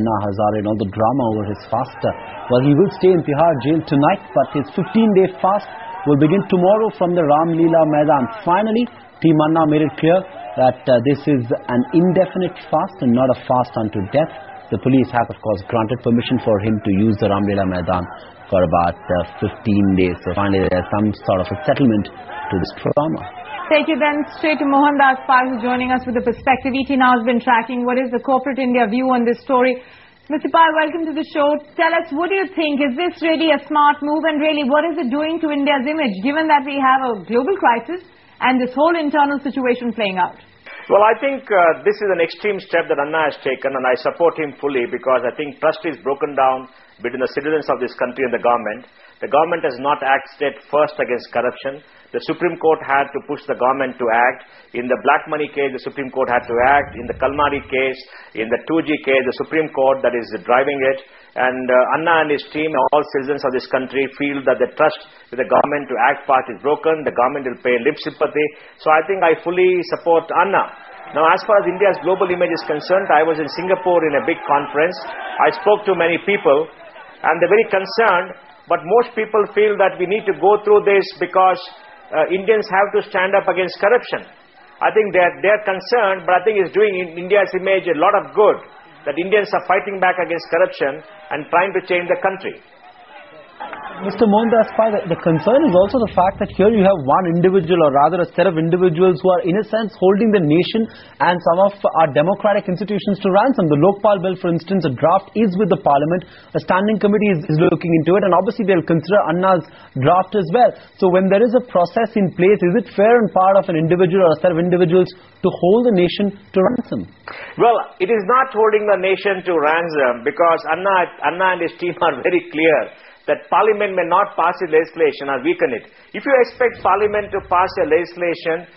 Anna Hazare and all the drama over his fast. Well, he will stay in Tihar jail tonight, but his 15-day fast will begin tomorrow from the Ram Leela Maidan. Finally, Team Anna made it clear that this is an indefinite fast and not a fast unto death. The police have, of course, granted permission for him to use the Ram Leela Maidan for about 15 days. So finally, there's some sort of a settlement to this drama. Take you then straight to Mohandas Pai, who's joining us with the perspective. ET now has been tracking. What is the corporate India view on this story? Mr. Pai, welcome to the show. Tell us, what do you think? Is this really a smart move? And really, what is it doing to India's image, given that we have a global crisis and this whole internal situation playing out? Well, I think this is an extreme step that Anna has taken, and I support him fully because I think trust is broken down between the citizens of this country and the government. The government has not acted first against corruption. The Supreme Court had to push the government to act. In the black money case, the Supreme Court had to act. In the Kalmari case, in the 2G case, the Supreme Court that is driving it. And Anna and his team, all citizens of this country, feel that the trust with the government to act part is broken. The government will pay lip sympathy. So I think I fully support Anna. Now, as far as India's global image is concerned, I was in Singapore in a big conference. I spoke to many people, and they're very concerned. But most people feel that we need to go through this because Indians have to stand up against corruption. I think they're concerned, but I think it's doing India's image a lot of good, that Indians are fighting back against corruption and trying to change the country. Mr. Mohandas Pai, the concern is also the fact that here you have one individual, or rather a set of individuals who are in a sense holding the nation and some of our democratic institutions to ransom. The Lokpal bill, for instance, a draft is with the parliament. A standing committee is looking into it, and obviously they'll consider Anna's draft as well. So when there is a process in place, is it fair and part of an individual or a set of individuals to hold the nation to ransom? Well, it is not holding the nation to ransom because Anna and his team are very clear that Parliament may not pass a legislation or weaken it. If you expect Parliament to pass a legislation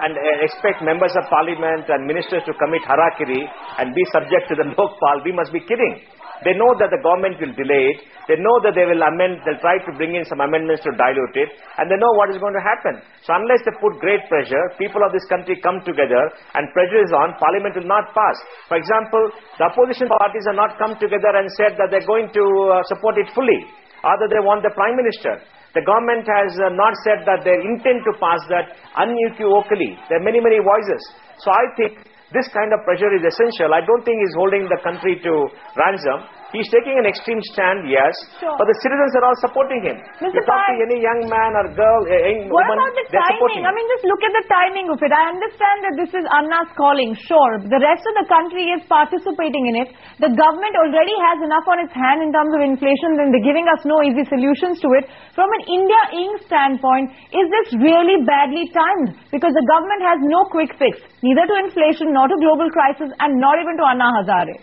and expect members of Parliament and ministers to commit harakiri and be subject to the Lokpal, we must be kidding. They know that the government will delay it. They know that they will amend, they'll try to bring in some amendments to dilute it, and they know what is going to happen. So unless they put great pressure, people of this country come together and pressure is on, Parliament will not pass. For example, the opposition parties have not come together and said that they're going to support it fully, either they want the Prime Minister. The government has not said that they intend to pass that unequivocally. There are many, many voices. So I think this kind of pressure is essential. I don't think he's holding the country to ransom. He's taking an extreme stand, yes, sure, but the citizens are all supporting him. Mr. You talk to any young man or girl, young what woman, about the they're supporting timing? I mean, just look at the timing of it. I understand that this is Anna's calling, sure. The rest of the country is participating in it. The government already has enough on its hand in terms of inflation, and they're giving us no easy solutions to it. From an India Inc. standpoint, is this really badly timed? Because the government has no quick fix, neither to inflation, nor to global crisis, and not even to Anna Hazare.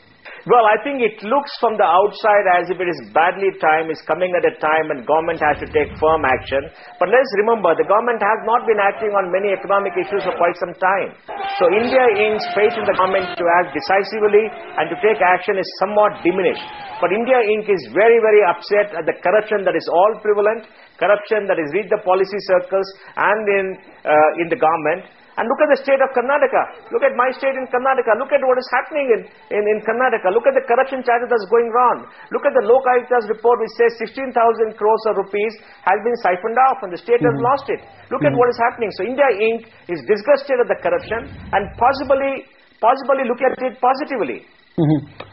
Well, I think it looks from the outside as if it is badly timed. It's coming at a time when government has to take firm action. But let's remember, the government has not been acting on many economic issues for quite some time. So India Inc.'s faith in the government to act decisively and to take action is somewhat diminished. But India Inc. is very, very upset at the corruption that is all prevalent, corruption that has reached the policy circles and in the government. And look at the state of Karnataka. Look at my state in Karnataka. Look at what is happening in Karnataka. Look at the corruption charges that's going on. Look at the Lok Ayukt's report which says 16,000 crores of rupees has been siphoned off and the state has lost it. Look at what is happening. So India Inc. is disgusted at the corruption and possibly look at it positively.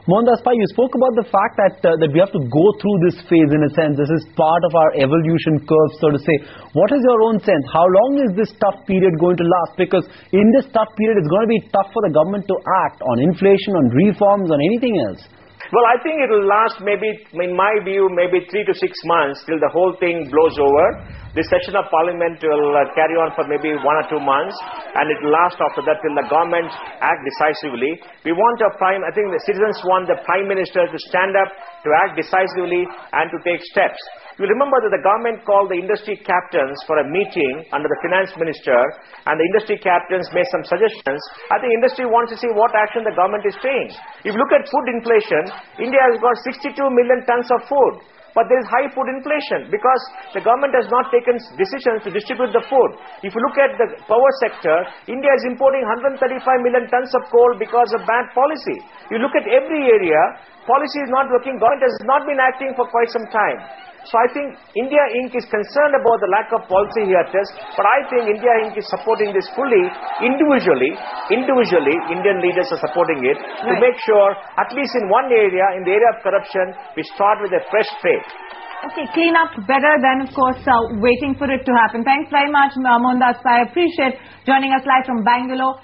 Mohandas Pai, you spoke about the fact that we have to go through this phase in a sense. This is part of our evolution curve, so to say. What is your own sense? How long is this tough period going to last? Because in this tough period, it's going to be tough for the government to act on inflation, on reforms, on anything else. Well, I think it will last maybe, in my view, maybe 3 to 6 months till the whole thing blows over. This session of Parliament will carry on for maybe 1 or 2 months, and it will last after that till the government act decisively. We want I think the citizens want the Prime Minister to stand up, to act decisively, and to take steps. You remember that the government called the industry captains for a meeting under the finance minister, and the industry captains made some suggestions. I think industry wants to see what action the government is taking. If you look at food inflation, India has got 62 million tons of food. But there is high food inflation because the government has not taken decisions to distribute the food. If you look at the power sector, India is importing 135 million tons of coal because of bad policy. You look at every area, policy is not working. Government has not been acting for quite some time. So I think India Inc. is concerned about the lack of policy here, but I think India Inc. is supporting this fully, individually, Indian leaders are supporting it to make sure, at least in one area, in the area of corruption, we start with a fresh slate. Okay, clean up better than, of course, waiting for it to happen. Thanks very much, Mohandas Pai. I appreciate joining us live from Bangalore.